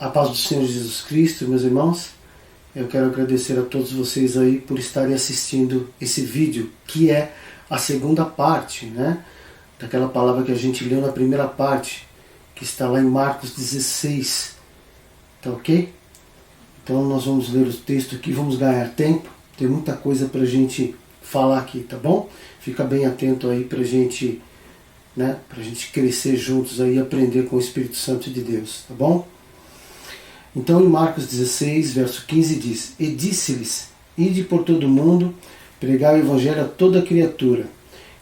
A paz do Senhor Jesus Cristo, meus irmãos. Eu quero agradecer a todos vocês aí por estarem assistindo esse vídeo, que é a segunda parte, né, daquela palavra que a gente leu na primeira parte, que está lá em Marcos 16. Tá ok? Então nós vamos ler o texto aqui, vamos ganhar tempo. Tem muita coisa para a gente falar aqui, tá bom? Fica bem atento aí para gente, né, pra gente crescer juntos aí e aprender com o Espírito Santo de Deus, tá bom? Então em Marcos 16, verso 15 diz: E disse-lhes, ide por todo o mundo, pregai o evangelho a toda criatura.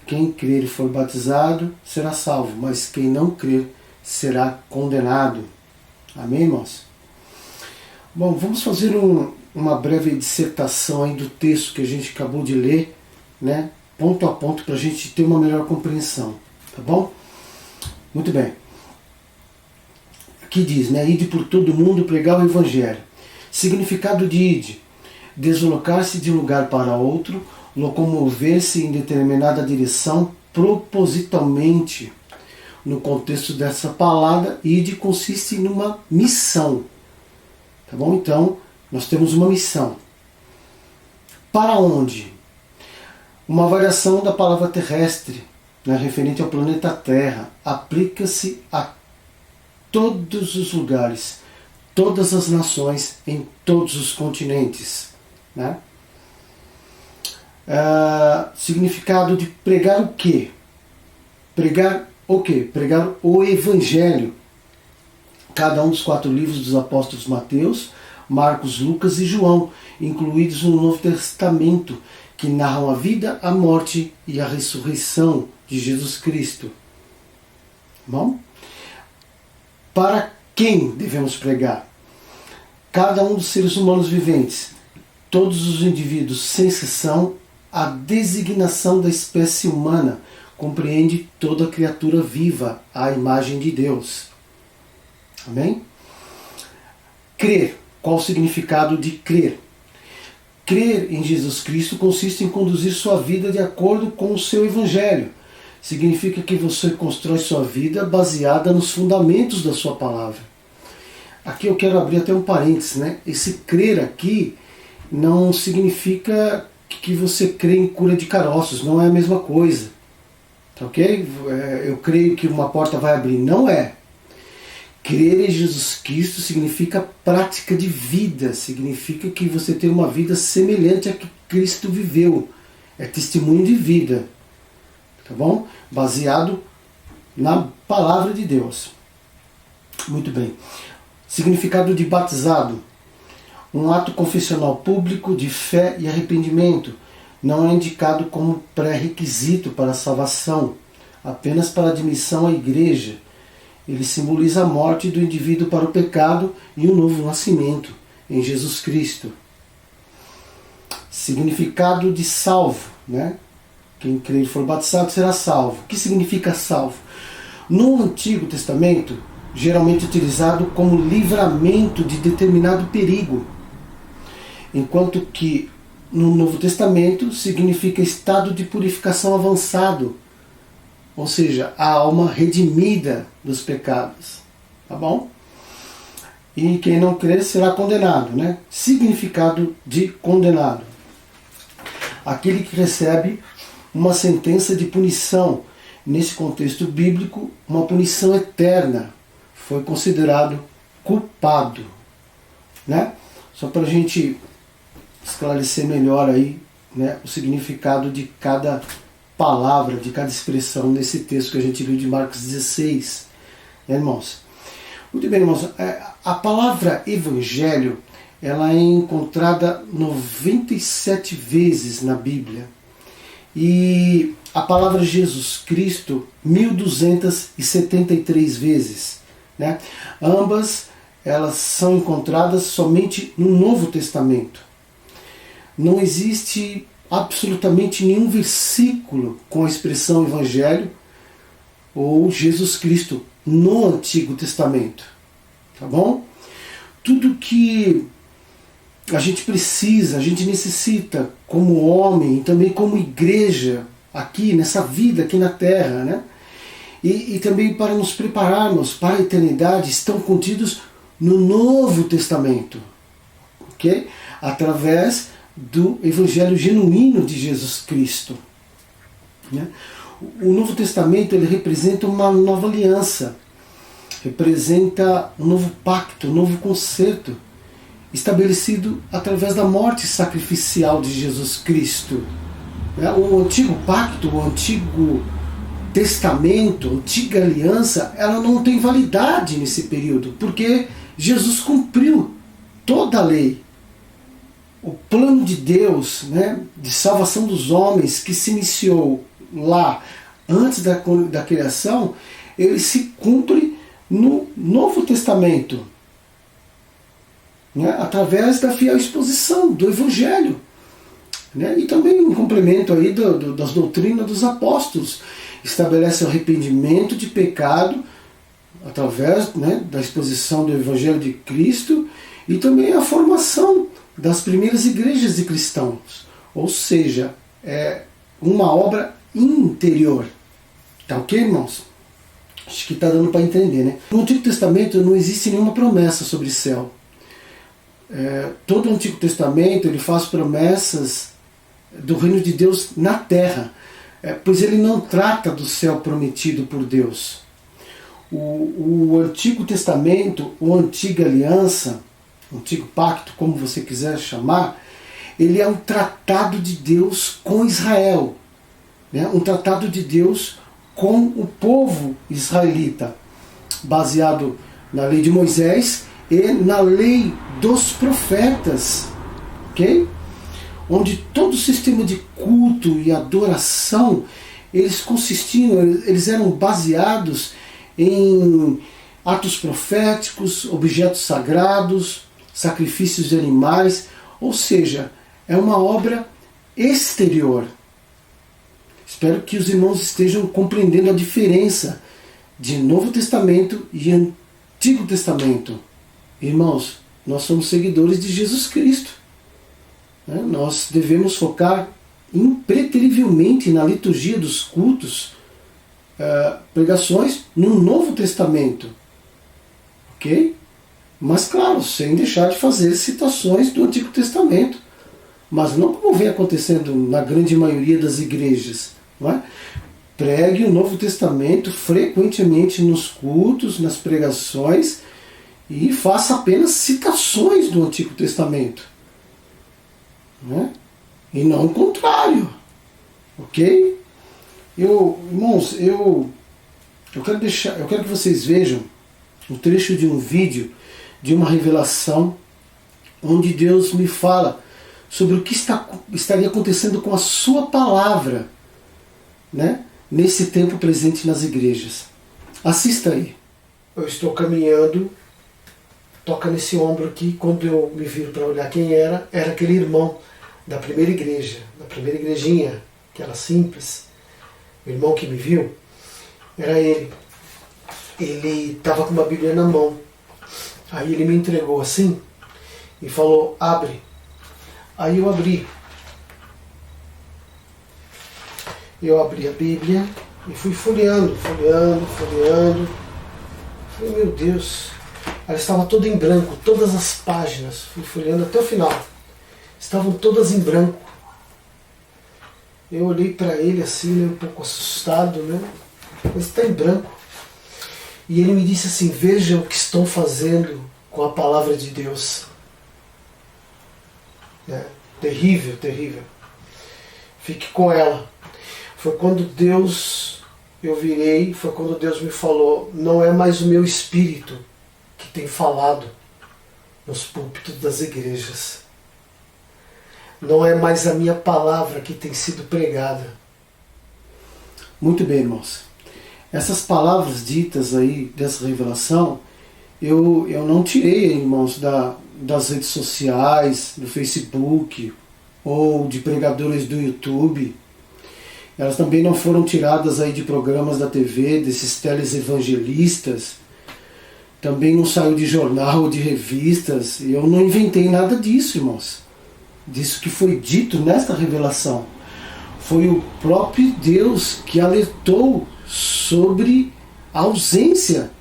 Quem crer e for batizado será salvo, mas quem não crer será condenado. Amém, irmãos? Bom, vamos fazer uma breve dissertação aí do texto que a gente acabou de ler, né, ponto a ponto, para a gente ter uma melhor compreensão, tá bom? Muito bem. Aqui diz, né, ide por todo mundo pregar o evangelho. Significado de ide: deslocar-se de um lugar para outro, locomover-se em determinada direção propositalmente. No contexto dessa palavra, ide consiste numa missão. Tá bom? Então, nós temos uma missão. Para onde? Uma variação da palavra terrestre, né, referente ao planeta Terra, aplica-se a todos os lugares, todas as nações, em todos os continentes. Né? Significado de pregar o quê? Pregar o quê? Pregar o Evangelho. Cada um dos 4 livros dos apóstolos Mateus, Marcos, Lucas e João, incluídos no Novo Testamento, que narram a vida, a morte e a ressurreição de Jesus Cristo. Bom? Para quem devemos pregar? Cada um dos seres humanos viventes, todos os indivíduos, sem exceção, a designação da espécie humana compreende toda criatura viva à imagem de Deus. Amém? Crer. Qual o significado de crer? Crer em Jesus Cristo consiste em conduzir sua vida de acordo com o seu Evangelho. Significa que você constrói sua vida baseada nos fundamentos da sua palavra. Aqui eu quero abrir até um parênteses, né? Esse crer aqui não significa que você crê em cura de caroços, não é a mesma coisa. Tá ok? Eu creio que uma porta vai abrir. Não é. Crer em Jesus Cristo significa prática de vida, significa que você tem uma vida semelhante a que Cristo viveu. É testemunho de vida. Tá bom? Baseado na palavra de Deus. Muito bem. Significado de batizado: um ato confessional público de fé e arrependimento. Não é indicado como pré-requisito para a salvação, apenas para a admissão à igreja. Ele simboliza a morte do indivíduo para o pecado e o novo nascimento em Jesus Cristo. Significado de salvo, né? Quem crer e for batizado será salvo. O que significa salvo? No Antigo Testamento, geralmente utilizado como livramento de determinado perigo, enquanto que no Novo Testamento significa estado de purificação avançado, ou seja, a alma redimida dos pecados. Tá bom? E quem não crer será condenado, né? Significado de condenado: aquele que recebe uma sentença de punição. Nesse contexto bíblico, uma punição eterna. Foi considerado culpado. Né? Só para a gente esclarecer melhor aí, né, o significado de cada palavra, de cada expressão nesse texto que a gente viu de Marcos 16. Né, irmãos? Muito bem, irmãos. A palavra evangelho, ela é encontrada 97 vezes na Bíblia. E a palavra Jesus Cristo, 1273 vezes. Né? Ambas elas são encontradas somente no Novo Testamento. Não existe absolutamente nenhum versículo com a expressão Evangelho ou Jesus Cristo no Antigo Testamento. Tá bom? Tudo que a gente precisa, a gente necessita como homem e também como igreja aqui, nessa vida aqui na Terra, né? E também para nos prepararmos para a eternidade, estão contidos no Novo Testamento, ok? Através do Evangelho genuíno de Jesus Cristo. Né? O Novo Testamento ele representa uma nova aliança, representa um novo pacto, um novo concerto, estabelecido através da morte sacrificial de Jesus Cristo. O antigo pacto, o antigo testamento, a antiga aliança, ela não tem validade nesse período, porque Jesus cumpriu toda a lei. O plano de Deus, né, de salvação dos homens, que se iniciou lá antes da criação, ele se cumpre no Novo Testamento, né, através da fiel exposição do Evangelho, né, e também um complemento aí das doutrinas dos apóstolos. Estabelece o arrependimento de pecado através, né, da exposição do Evangelho de Cristo e também a formação das primeiras igrejas de cristãos. Ou seja, é uma obra interior. Tá ok, irmãos? Acho que está dando para entender, né? No Antigo Testamento não existe nenhuma promessa sobre o céu. Todo o Antigo Testamento ele faz promessas do reino de Deus na terra, pois ele não trata do céu prometido por Deus. O Antigo Testamento, ou Antiga Aliança, Antigo Pacto, como você quiser chamar, ele é um tratado de Deus com Israel, né? Um tratado de Deus com o povo israelita, baseado na lei de Moisés e na lei dos profetas, ok? Onde todo o sistema de culto e adoração, eles eram baseados em atos proféticos, objetos sagrados, sacrifícios de animais, ou seja, é uma obra exterior. Espero que os irmãos estejam compreendendo a diferença de Novo Testamento e Antigo Testamento. Irmãos, nós somos seguidores de Jesus Cristo. Nós devemos focar impreterivelmente na liturgia dos cultos, pregações no Novo Testamento. Ok? Mas claro, sem deixar de fazer citações do Antigo Testamento. Mas não como vem acontecendo na grande maioria das igrejas. Não é? Pregue o Novo Testamento frequentemente nos cultos, nas pregações, e faça apenas citações do Antigo Testamento. Né? E não o contrário. Ok? Irmãos, eu quero que vocês vejam um trecho de um vídeo de uma revelação onde Deus me fala sobre o que estaria acontecendo com a sua palavra, né, nesse tempo presente nas igrejas. Assista aí. Eu estou caminhando, toca nesse ombro aqui, quando eu me viro para olhar quem era aquele irmão da primeira igreja, da primeira igrejinha, aquela simples. O irmão que me viu, era ele. Ele estava com uma Bíblia na mão. Aí ele me entregou assim e falou, abre. Aí eu abri. Eu abri a Bíblia e fui folheando. Falei, meu Deus. Ela estava toda em branco, todas as páginas. Fui folheando até o final. Estavam todas em branco. Eu olhei para ele assim, né, um pouco assustado, né? Mas está em branco. E ele me disse assim, veja o que estão fazendo com a palavra de Deus. Terrível, terrível. Fique com ela. Foi quando eu virei, foi quando Deus me falou, não é mais o meu espírito que tem falado nos púlpitos das igrejas. Não é mais a minha palavra que tem sido pregada. Muito bem, irmãos. Essas palavras ditas aí, dessa revelação, eu não tirei, irmãos, das redes sociais, do Facebook, ou de pregadores do YouTube. Elas também não foram tiradas aí de programas da TV, desses telesevangelistas. Também não saiu de jornal ou de revistas. Eu não inventei nada disso, irmãos. Disso que foi dito nesta revelação. Foi o próprio Deus que alertou sobre a ausência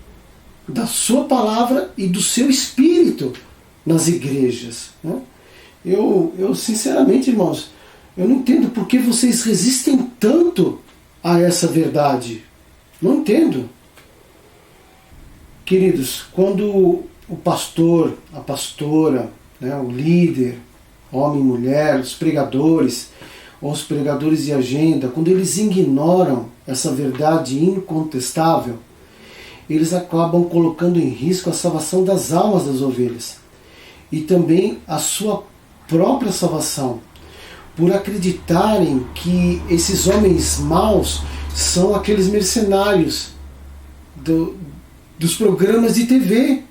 da sua palavra e do seu espírito nas igrejas. Né? Eu sinceramente, irmãos, eu não entendo por que vocês resistem tanto a essa verdade. Não entendo. Queridos, quando o pastor, a pastora, né, o líder, homem e mulher, os pregadores, ou os pregadores de agenda, quando eles ignoram essa verdade incontestável, eles acabam colocando em risco a salvação das almas das ovelhas e também a sua própria salvação, por acreditarem que esses homens maus são aqueles mercenários dos programas de TV.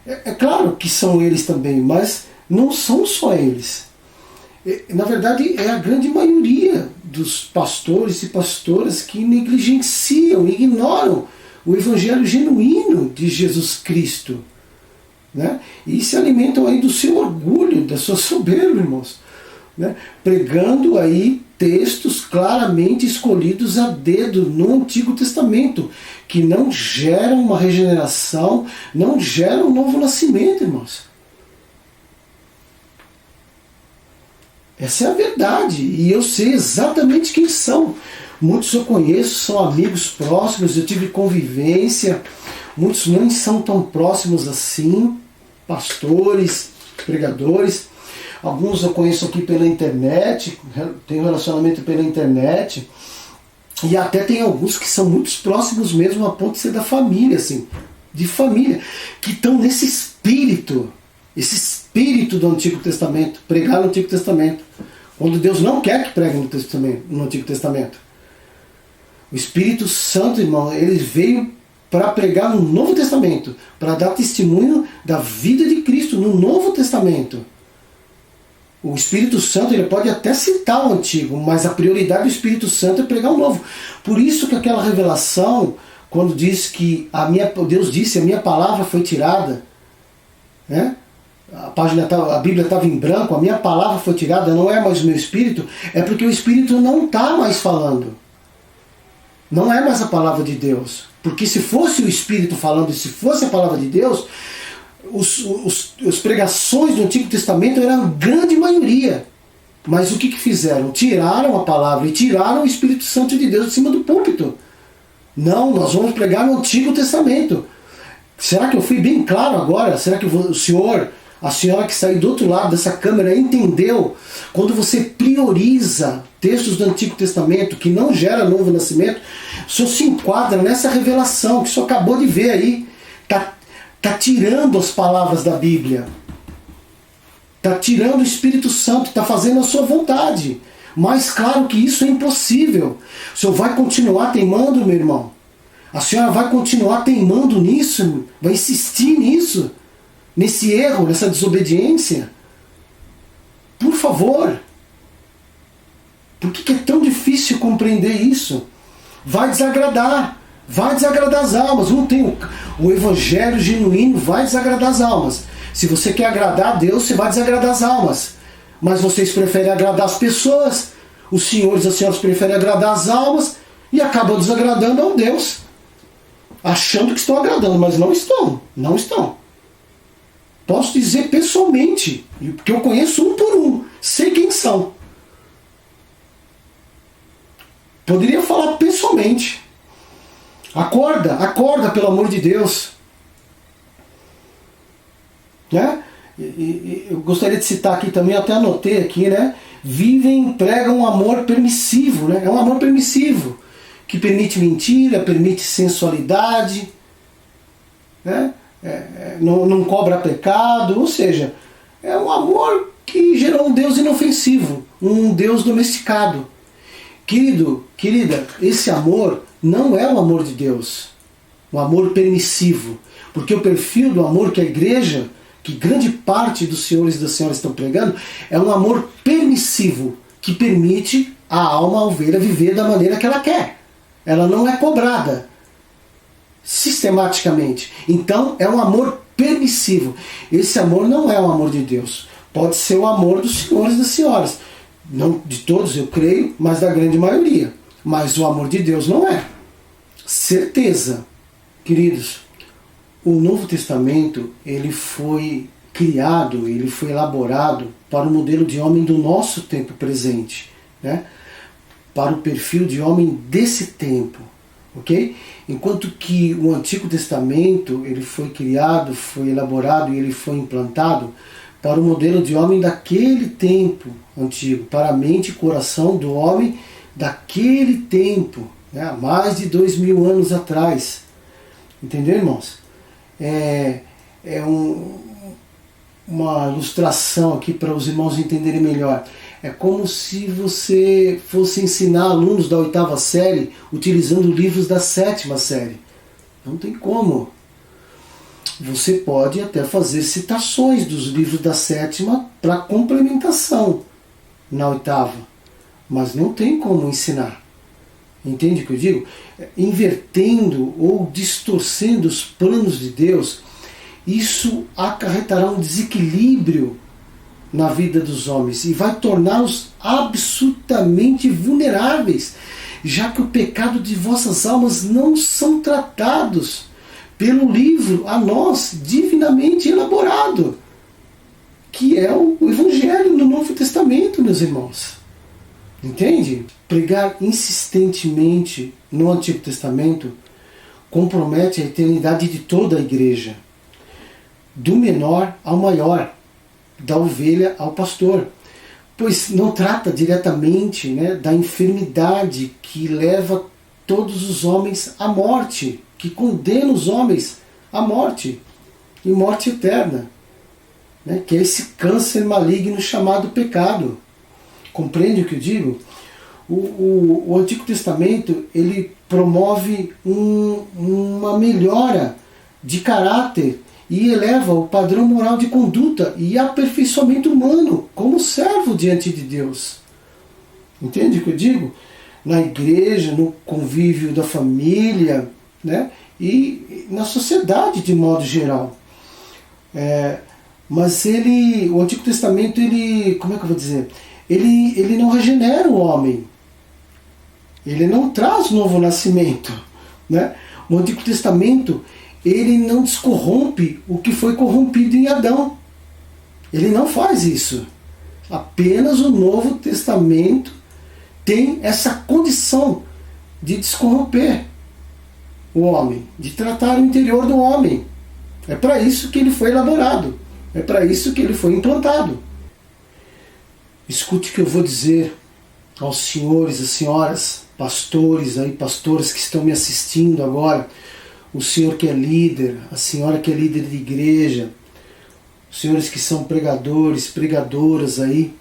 É claro que são eles também, mas não são só eles. Na verdade, é a grande maioria dos pastores e pastoras que negligenciam, ignoram o evangelho genuíno de Jesus Cristo, né? E se alimentam aí do seu orgulho, da sua soberba, irmãos, né? Pregando aí textos claramente escolhidos a dedo no Antigo Testamento, que não geram uma regeneração, não geram um novo nascimento, irmãos. Essa é a verdade, e eu sei exatamente quem são. Muitos eu conheço, são amigos próximos, eu tive convivência, muitos nem são tão próximos assim, pastores, pregadores. Alguns eu conheço aqui pela internet, tenho relacionamento pela internet, e até tem alguns que são muito próximos mesmo, a ponto de ser da família, assim, de família, que estão nesse espírito, esse espírito do Antigo Testamento, pregar no Antigo Testamento, quando Deus não quer que pregue no Antigo Testamento. O Espírito Santo, irmão, ele veio para pregar no Novo Testamento, para dar testemunho da vida de Cristo no Novo Testamento. O Espírito Santo, ele pode até citar o Antigo, mas a prioridade do Espírito Santo é pregar o Novo. Por isso que aquela revelação, quando diz que Deus disse, a minha palavra foi tirada, né? A Bíblia estava em branco, a minha palavra foi tirada, não é mais o meu Espírito, é porque o Espírito não está mais falando. Não é mais a palavra de Deus. Porque se fosse o Espírito falando, e se fosse a palavra de Deus, as pregações do Antigo Testamento eram a grande maioria. Mas o que fizeram? Tiraram a palavra e tiraram o Espírito Santo de Deus de cima do púlpito. Não, nós vamos pregar no Antigo Testamento. Será que eu fui bem claro agora? Será que o senhor, a senhora que saiu do outro lado dessa câmera entendeu? Quando você prioriza textos do Antigo Testamento que não gera novo nascimento, o senhor se enquadra nessa revelação que o senhor acabou de ver aí. Está tirando as palavras da Bíblia. Está tirando o Espírito Santo, está fazendo a sua vontade. Mas claro que isso é impossível. O senhor vai continuar teimando, meu irmão? A senhora vai continuar teimando nisso? Vai insistir nisso? Nesse erro, nessa desobediência? Por favor. Por que é tão difícil compreender isso? Vai desagradar as almas. Não tem o evangelho genuíno, vai desagradar as almas. Se você quer agradar a Deus, você vai desagradar as almas. Mas vocês preferem agradar as pessoas, os senhores e as senhoras preferem agradar as almas e acabam desagradando ao Deus, achando que estão agradando, mas não estão. Não estão. Posso dizer pessoalmente, porque eu conheço um por um, sei quem são. Poderia falar pessoalmente. Acorda, pelo amor de Deus. Né? E eu gostaria de citar aqui também, até anotei aqui, né? Pregam um amor permissivo, né? É um amor permissivo, que permite mentira, permite sensualidade, né? Não cobra pecado, ou seja, é um amor que gerou um Deus inofensivo, um Deus domesticado. Querida, esse amor não é o amor de Deus, um amor permissivo, porque o perfil do amor que a igreja, que grande parte dos senhores e das senhoras estão pregando, é um amor permissivo, que permite a alma, a ovelha, viver da maneira que ela quer. Ela não é cobrada sistematicamente. Então é um amor permissivo. Esse amor não é o amor de Deus. Pode ser o amor dos senhores e das senhoras. Não de todos, eu creio, mas da grande maioria. Mas o amor de Deus não é. Certeza, queridos. o Novo Testamento ele foi criado, ele foi elaborado para o modelo de homem do nosso tempo presente, né? Para o perfil de homem desse tempo, ok? Enquanto que o Antigo Testamento ele foi criado, foi elaborado e ele foi implantado para o modelo de homem daquele tempo antigo, para a mente e coração do homem daquele tempo, né? Há mais de 2000 anos atrás. Entendeu, irmãos? Uma ilustração aqui para os irmãos entenderem melhor. É como se você fosse ensinar alunos da 8ª série utilizando livros da 7ª série. Não tem como. Você pode até fazer citações dos livros da 7ª para complementação na 8ª, mas não tem como ensinar. Entende o que eu digo? Invertendo ou distorcendo os planos de Deus, isso acarretará um desequilíbrio na vida dos homens e vai torná-los absolutamente vulneráveis, já que o pecado de vossas almas não são tratados pelo livro a nós divinamente elaborado, que é o Evangelho no Novo Testamento, meus irmãos. Entende? Pregar insistentemente no Antigo Testamento compromete a eternidade de toda a igreja, do menor ao maior, da ovelha ao pastor, pois não trata diretamente, né, da enfermidade que leva todos os homens à morte, que condena os homens à morte, e morte eterna, né, que é esse câncer maligno chamado pecado. Compreende o que eu digo? O Antigo Testamento ele promove uma melhora de caráter e eleva o padrão moral de conduta e aperfeiçoamento humano como servo diante de Deus. Entende o que eu digo? Na igreja, no convívio da família, né? E na sociedade de modo geral. Mas o Antigo Testamento, como é que eu vou dizer? Ele não regenera o homem. Ele não traz novo nascimento, né? O Antigo Testamento ele não descorrompe o que foi corrompido em Adão. Ele não faz isso. Apenas o Novo Testamento tem essa condição de descorromper o homem, de tratar o interior do homem. É para isso que ele foi elaborado. É para isso que ele foi implantado. Escute o que eu vou dizer aos senhores e senhoras, pastores aí, pastoras que estão me assistindo agora, o senhor que é líder, a senhora que é líder de igreja, os senhores que são pregadores, pregadoras aí,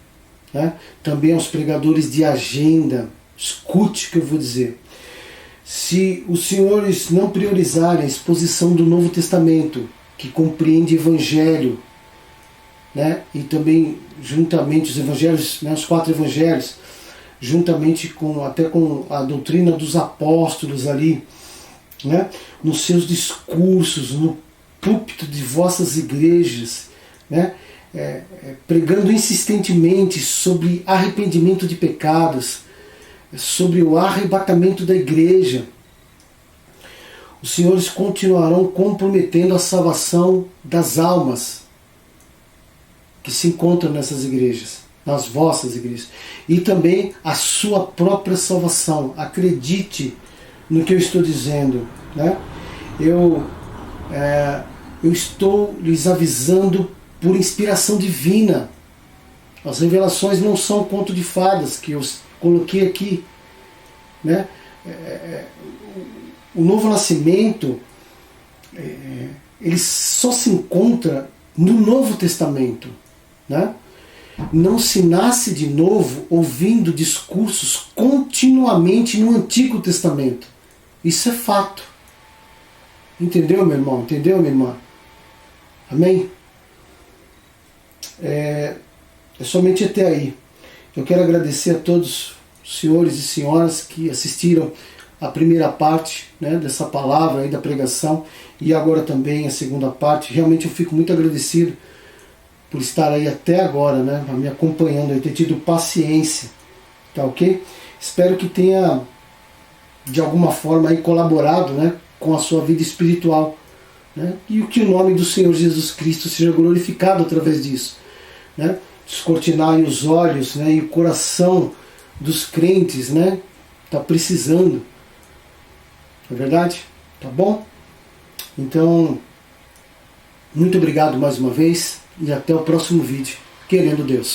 né? Também aos pregadores de agenda, escute o que eu vou dizer. Se os senhores não priorizarem a exposição do Novo Testamento, que compreende Evangelho, né? E também juntamente os evangelhos, né? Os 4 evangelhos, juntamente até com a doutrina dos apóstolos ali, né? Nos seus discursos, no púlpito de vossas igrejas, né? Pregando insistentemente sobre arrependimento de pecados, sobre o arrebatamento da igreja, os senhores continuarão comprometendo a salvação das almas que se encontram nessas igrejas, nas vossas igrejas, e também a sua própria salvação. Acredite no que eu estou dizendo, né? Eu estou lhes avisando por inspiração divina. As revelações não são conto de fadas que eu coloquei aqui, né? O novo nascimento ele só se encontra no Novo Testamento, né? Não se nasce de novo ouvindo discursos continuamente no Antigo Testamento. Isso é fato. Entendeu, meu irmão? Entendeu, minha irmã? Amém? É somente até aí. Eu quero agradecer a todos os senhores e senhoras que assistiram a primeira parte, né, dessa palavra aí da pregação, e agora também a segunda parte. Realmente eu fico muito agradecido por estar aí até agora, né, me acompanhando, ter tido paciência, tá ok? Espero que tenha de alguma forma aí colaborado, né, com a sua vida espiritual, né? E que o nome do Senhor Jesus Cristo seja glorificado através disso, né? Descortinai os olhos, né? E o coração dos crentes, né? Está precisando. Não é verdade? Tá bom? Então, muito obrigado mais uma vez e até o próximo vídeo, querendo Deus.